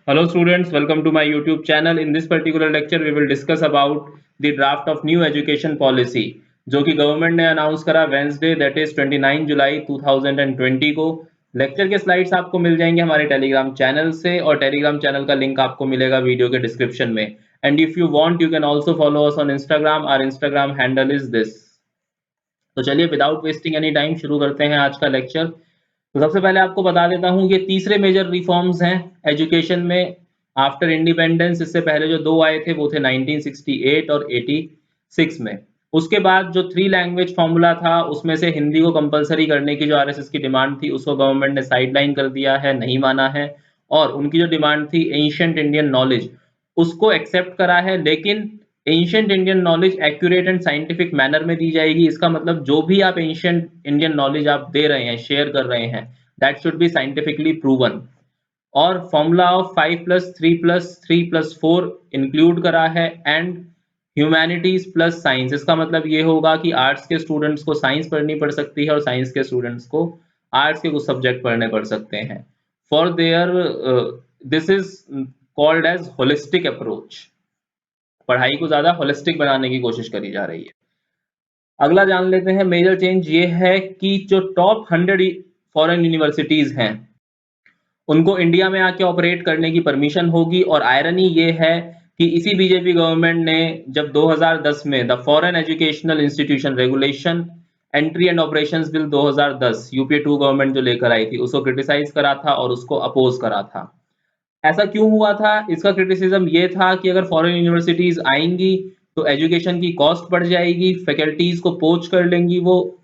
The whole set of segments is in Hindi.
Hello students, welcome to my YouTube channel. In this particular lecture, we will discuss about the draft of new education policy जो कि गवर्नमेंट ने अनाउंस करा वेंसडे दैट इज 29 जुलाई 2020 को। लेक्चर के स्लाइड्स आपको मिल जाएंगे हमारे टेलीग्राम चैनल से और टेलीग्राम चैनल का लिंक आपको मिलेगा वीडियो के डिस्क्रिप्शन में। And if you want you can also follow us on Instagram. Our Instagram handle is this. तो चलिए विदाउट वेस्टिंग एनी टाइम शुरू करते हैं आज का लेक्चर। तो सबसे पहले आपको बता देता हूँ ये तीसरे मेजर रिफॉर्म्स हैं एजुकेशन में आफ्टर इंडिपेंडेंस। इससे पहले जो दो आए थे वो थे 1968 और 86 में। उसके बाद जो 3 लैंग्वेज फॉर्मूला था उसमें से हिंदी को कंपलसरी करने की जो आरएसएस की डिमांड थी उसको गवर्नमेंट ने साइडलाइन कर दिया है, नहीं माना है। और उनकी जो डिमांड थी एंशिएंट इंडियन नॉलेज उसको एक्सेप्ट करा है, लेकिन ancient Indian knowledge accurate and scientific manner में दी जाएगी। इसका मतलब जो भी आप एंशिएंट इंडियन नॉलेज आप दे रहे हैं, शेयर कर रहे हैं, that should be scientifically proven. और फॉर्मूला ऑफ 5+3+3+4 इंक्लूड करा है एंड ह्यूमैनिटीज प्लस साइंस। इसका मतलब ये होगा कि आर्ट्स के स्टूडेंट्स को साइंस पढ़नी पड़ सकती है और साइंस के स्टूडेंट्स को आर्ट्स के कुछ सब्जेक्ट पढ़ने पड़ सकते हैं for there. This is called as holistic approach. पढ़ाई को ज्यादा होलिस्टिक बनाने की कोशिश करी जा रही है। अगला जान लेते हैं मेजर चेंज ये है कि जो टॉप 100 फॉरेन यूनिवर्सिटीज हैं उनको इंडिया में आके ऑपरेट करने की परमिशन होगी। और आयरनी ये है कि इसी बीजेपी गवर्नमेंट ने जब 2010 में the foreign educational institution regulation entry and operations bill 2010 UPA 2 government जो लेकर आई थी उसको क्रिटिसाइज करा था और उसको अपोज करा था। ऐसा क्यों हुआ था? इसका क्रिटिसिज्म ये था कि अगर फॉरेन यूनिवर्सिटीज आएंगी तो एजुकेशन की कॉस्ट बढ़ जाएगी, फैकल्टीज को पोच कर लेंगी वो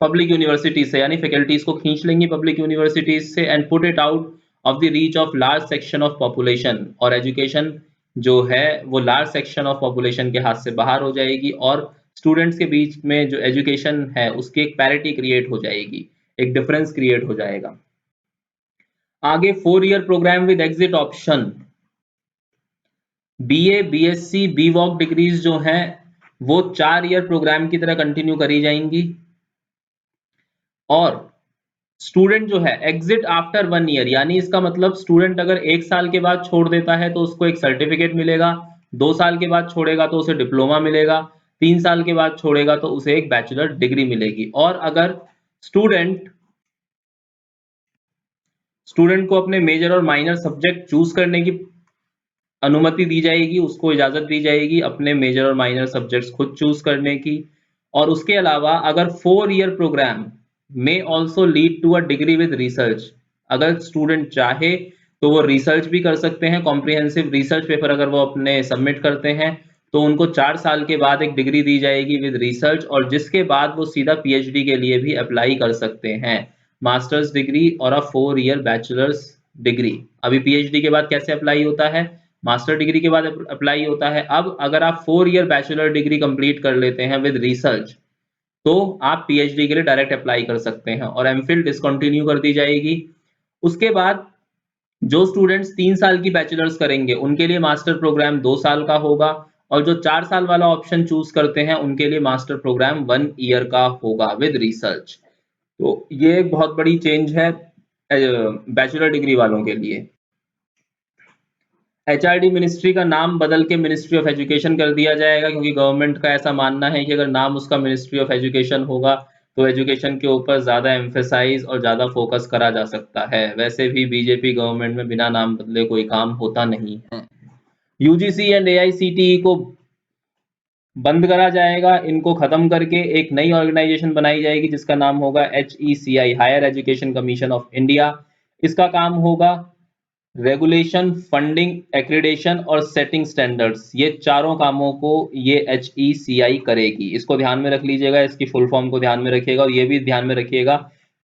पब्लिक यूनिवर्सिटीज से, यानी फैकल्टीज को खींच लेंगी पब्लिक यूनिवर्सिटीज से and put it out of the reach of large section of population. और एजुकेशन जो है वो लार्ज सेक्शन ऑफ पॉपुलेशन के हाथ से बाहर हो जाएगी और स्टूडेंट्स के बीच में जो एजुकेशन है उसकी एक पैरिटी क्रिएट हो जाएगी, एक डिफरेंस क्रिएट हो जाएगा। आगे 4 year programme with exit option, BA, BSc, BVoc degrees जो हैं वो 4 ईयर प्रोग्राम की तरह कंटिन्यू करी जाएंगी। और स्टूडेंट जो है एग्जिट आफ्टर 1 ईयर, यानी इसका मतलब स्टूडेंट अगर 1 साल के बाद छोड़ देता है तो उसको एक सर्टिफिकेट मिलेगा, 2 साल के बाद छोड़ेगा तो उसे डिप्लोमा मिलेगा, 3 साल के बाद छोड़ेगा तो उसे एक बैचलर डिग्री मिलेगी। और अगर स्टूडेंट को अपने मेजर और माइनर सब्जेक्ट चूज करने की अनुमति दी जाएगी, उसको इजाजत दी जाएगी अपने मेजर और माइनर सब्जेक्ट्स खुद चूज करने की। और उसके अलावा अगर 4 ईयर प्रोग्राम में also lead to a degree with research, अगर स्टूडेंट चाहे तो वो रिसर्च भी कर सकते हैं, कॉम्प्रिहेंसिव रिसर्च पेपर अगर वो अपने सबमिट करते हैं तो उनको 4 साल के बाद एक डिग्री दी जाएगी विद रिसर्च, और जिसके बाद वो सीधा पीएचडी के लिए भी अप्लाई कर सकते हैं, मास्टर्स डिग्री और अ 4 ईयर बैचलर्स डिग्री। अभी पीएचडी के बाद कैसे अप्लाई होता है, मास्टर डिग्री के बाद अप्लाई होता है। अब अगर आप 4 ईयर बैचलर डिग्री कंप्लीट कर लेते हैं विद रिसर्च तो आप पीएचडी के लिए डायरेक्ट अप्लाई कर सकते हैं और एमफिल डिसकंटिन्यू कर दी जाएगी। उसके बाद जो स्टूडेंट्स 3 साल की बैचलर्स करेंगे उनके लिए मास्टर प्रोग्राम 2 साल का होगा, और जो 4 साल वाला ऑप्शन चूज करते हैं उनके लिए मास्टर प्रोग्राम 1 ईयर का होगा विद रिसर्च। तो ये एक बहुत बड़ी चेंज है बैचलर डिग्री वालों के लिए। एचआरडी मिनिस्ट्री का नाम बदल के मिनिस्ट्री ऑफ एजुकेशन कर दिया जाएगा, क्योंकि गवर्नमेंट का ऐसा मानना है कि अगर नाम उसका मिनिस्ट्री ऑफ एजुकेशन होगा तो एजुकेशन के ऊपर ज्यादा एम्फेसाइज और ज्यादा फोकस करा जा सकता है। वैसे भी बीजेपी गवर्नमेंट में बिना नाम बदले कोई काम होता नहीं है। यूजीसी एंड एआईसीटीई को बंद करा जाएगा, इनको खत्म करके एक नई ऑर्गेनाइजेशन बनाई जाएगी जिसका नाम होगा HECI, higher education commission of India. इसका काम होगा रेगुलेशन, फंडिंग, एक्रीडेशन और सेटिंग स्टैंडर्ड्स, ये चारों कामों को ये HECI करेगी। इसको ध्यान में रख लीजिएगा, इसकी फुल फॉर्म को ध्यान में रखिएगा और ये भी ध्यान में रखिएगा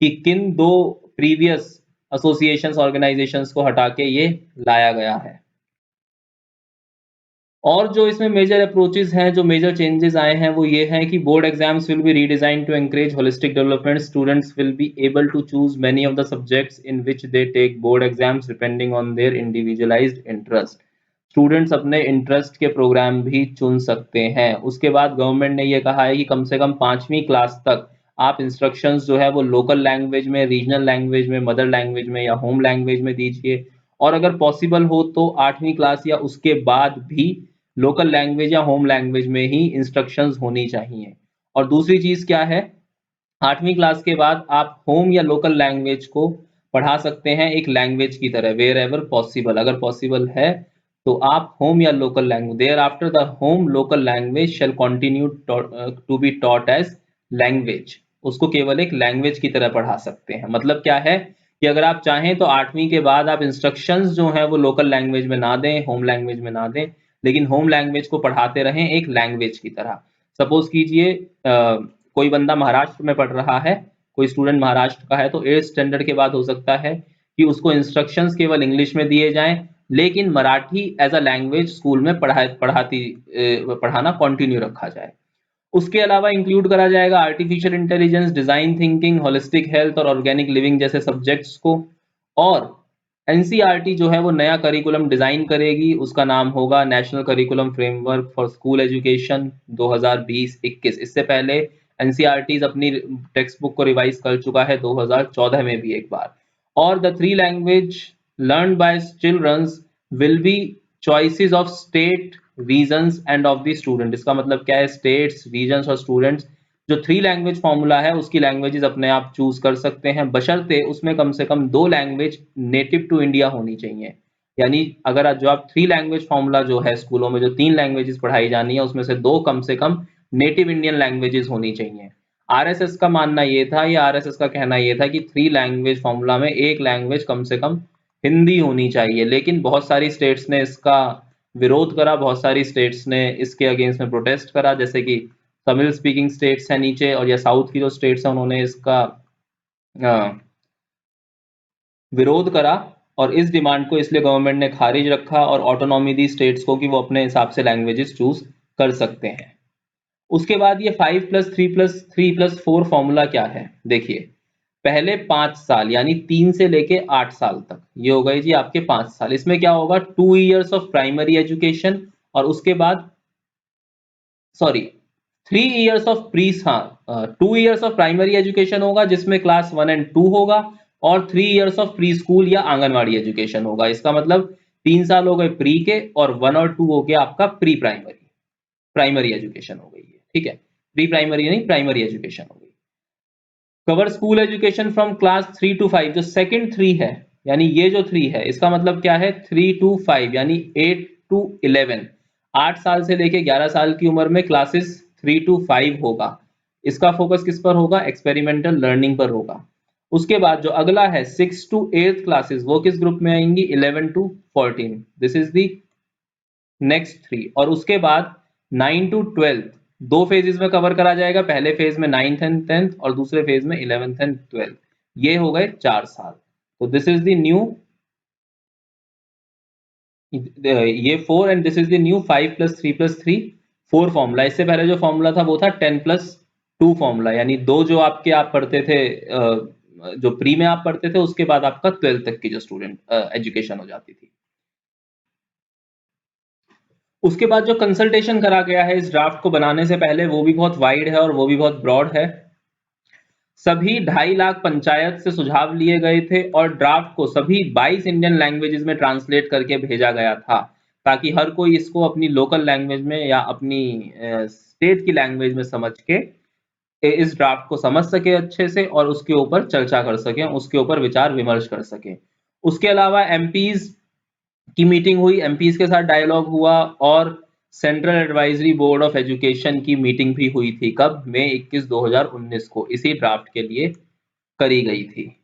कि किन 2 प्रीवियस एसोसिएशंस ऑर्गेनाइजेशंस को हटा के ये लाया गया है। और जो इसमें मेजर अप्रोचेस हैं, जो मेजर चेंजेस आए हैं वो ये हैं कि board exams will be redesign to encourage holistic development. Students will be able to choose many of the subjects in which they take board exams depending on their individualised interest. Students अपने इंटरेस्ट के प्रोग्राम भी चुन सकते हैं। उसके बाद गवर्नमेंट ने ये कहा है कि कम से कम 5वीं क्लास तक आप इंस्ट्रक्शंस जो है वो लोकल लैंग्वेज में, रीजनल लैंग्वेज में, मदर लैंग्वेज में या होम लैंग्वेज में दीजिए। और अगर पॉसिबल हो तो 8वीं क्लास या उसके बाद भी लोकल लैंग्वेज या होम लैंग्वेज में ही इंस्ट्रक्शंस होनी चाहिए। और दूसरी चीज़ क्या है, 8वीं क्लास के बाद आप होम या लोकल लैंग्वेज को पढ़ा सकते हैं एक लैंग्वेज की तरह, वेयर एवर पॉसिबल, अगर पॉसिबल है तो आप होम या local language, thereafter the home local language shall continue to be taught as language, उसको केवल एक लैंग्वेज की तरह पढ़ा सकते हैं। मतलब क्या है कि अगर आप चाहें तो 8वीं के बाद आप इंस्ट्रक्शंस जो हैं वो लोकल लैंग्वेज में ना दें, होम लैंग्वेज में ना दें, लेकिन होम लैंग्वेज को पढ़ाते रहें एक लैंग्वेज की तरह। सपोज कीजिए कोई बंदा महाराष्ट्र में पढ़ रहा है, कोई स्टूडेंट महाराष्ट्र का है, तो 8th स्टैंडर्ड के बाद हो सकता है कि उसको इंस्ट्रक्शंस केवल इंग्लिश में दिए जाएं, लेकिन Marathi as a language school में पढ़ाना कंटिन्यू रखा जाए। उसके अलावा इंक्लूड करा जाएगा artificial intelligence, design thinking, holistic health और ऑर्गेनिक लिविंग जैसे सब्जेक्ट्स को। और एनसीईआरटी जो है वो नया करिकुलम डिजाइन करेगी, उसका नाम होगा national curriculum framework for school education 2020-21। इससे पहले एनसीईआरटी अपनी टेक्स्ट बुक को रिवाइज कर चुका है 2014 में भी एक बार। और the 3 language learn by childrens will be choices of state, regions and of the student. इसका मतलब क्या है, स्टेट्स, रीजन्स और स्टूडेंट्स जो 3 लैंग्वेज फॉर्मूला है उसकी लैंग्वेजेस अपने आप चूज कर सकते हैं, बशर्ते उसमें कम से कम 2 लैंग्वेज नेटिव टू इंडिया होनी चाहिए। यानी अगर जो आप 3 लैंग्वेज फॉर्मूला जो है स्कूलों में जो 3 लैंग्वेजेस पढ़ाई जानी है उसमें से 2 कम से कम नेटिव इंडियन लैंग्वेजेस होनी चाहिए। आरएसएस का मानना ये था, या आरएसएस का कहना ये था कि 3 लैंग्वेज फॉर्मूला में एक लैंग्वेज कम से कम हिंदी होनी चाहिए, लेकिन बहुत सारी स्टेट्स ने इसका विरोध करा, बहुत सारी स्टेट्स ने इसके अगेंस्ट में प्रोटेस्ट करा, जैसे कि तमिल स्पीकिंग स्टेट्स है नीचे, और या साउथ की जो स्टेट्स हैं उन्होंने इसका विरोध करा, और इस डिमांड को इसलिए गवर्नमेंट ने खारिज रखा और ऑटोनॉमी दी स्टेट्स को कि वो अपने हिसाब से लैंग्वेजेस चूज कर सकते हैं। उसके बाद ये 5+3+3+4 फॉर्मूला क्या है, देखिए पहले 5 साल यानी 3 से लेके 8 साल तक, ये हो गए जी आपके 5 साल। इसमें क्या होगा, 2 इयर्स ऑफ प्राइमरी एजुकेशन, और उसके बाद सॉरी 3 इयर्स ऑफ हाँ 2 इयर्स ऑफ प्राइमरी एजुकेशन होगा जिसमें क्लास 1 एंड 2 होगा, और 3 इयर्स ऑफ प्री स्कूल या आंगनवाड़ी एजुकेशन होगा। इसका मतलब 3 साल हो गए प्री के, और 1 और 2 हो गया आपका प्री प्राइमरी एजुकेशन हो गई है, ठीक है, प्री प्राइमरी नहीं प्राइमरी एजुकेशन हो गई। Cover school education from class 3 to 5, जो सेकंड 3 है, यानी ये जो 3 है इसका मतलब क्या है, 3 to 5 यानी 8 to 11, 8 साल से लेके 11 साल की उम्र में क्लासेस 3 to 5 होगा। इसका फोकस किस पर होगा, एक्सपेरिमेंटल लर्निंग पर होगा। उसके बाद जो अगला है 6 to 8 क्लासेस, वो किस ग्रुप में आएंगी, 11 to 14, this is the next 3। और उसके बाद 9 to 12 2 फेजेस में कवर करा जाएगा, पहले फेज में 9th एंड 10th और दूसरे फेज में 11th एंड 12th, ये हो गए 4 साल। तो दिस इज द न्यू, ये 4 and this is the new 5+3+3 4 formula. इससे पहले जो फॉर्मूला था वो था 10+2 फॉर्मूला, यानी 2 जो आपके आप पढ़ते थे जो प्री में आप पढ़ते थे उसके बाद आपका 12th तक की जो स्टूडेंट एजुकेशन हो जाती थी। उसके बाद जो कंसल्टेशन करा गया है इस ड्राफ्ट को बनाने से पहले वो भी बहुत वाइड है और वो भी बहुत ब्रॉड है। सभी 2.5 लाख पंचायत से सुझाव लिए गए थे और ड्राफ्ट को सभी 22 इंडियन लैंग्वेजेस में ट्रांसलेट करके भेजा गया था, ताकि हर कोई इसको अपनी लोकल लैंग्वेज में या अपनी स्टेट की लैंग्वेज में समझ के इस ड्राफ्ट को समझ सके अच्छे से और उसके ऊपर चर्चा कर सके, उसके ऊपर विचार विमर्श कर सके। उसके अलावा एमपीज की मीटिंग हुई, एमपीज के साथ डायलॉग हुआ, और central advisory board of education की मीटिंग भी हुई थी, कब, मई 21 2019 को, इसी ड्राफ्ट के लिए करी गई थी।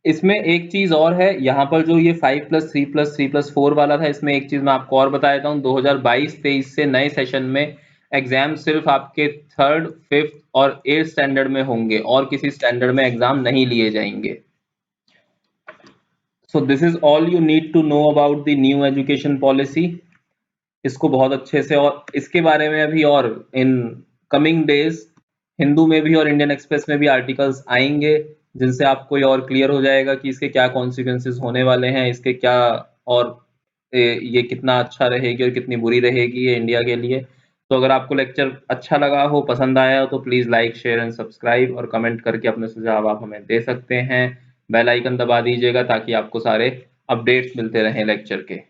इसमें एक चीज और है, यहाँ पर जो ये 5+3+3+4 वाला था, इसमें एक चीज मैं आपको और बता देता हूँ, 2022-23 से नए सेशन में एग्जाम सिर्फ आपके 3rd, 5th और 8th स्टैंडर्ड में होंगे और किसी स्टैंडर्ड में एग्जाम नहीं लिए जाएंगे। So this is all you need to know about the new education policy। इसको बहुत अच्छे से, और इसके बारे में अभी और इन कमिंग डेज हिंदू में भी और इंडियन एक्सप्रेस में भी आर्टिकल्स आएंगे जिनसे आपको ये और क्लियर हो जाएगा कि इसके क्या कॉन्सिक्वेंसेस होने वाले हैं, इसके क्या, और ये कितना अच्छा रहेगी और कितनी बुरी रहेगी ये इंडिया के लिए। तो अगर आपको लेक्चर अच्छा लगा हो, पसंद आया हो, तो please like, share and subscribe और कमेंट करके अपने सुझाव आप हमें दे सकते हैं। बेल आइकन दबा दीजिएगा ताकि आपको सारे अपडेट्स मिलते रहें लेक्चर के।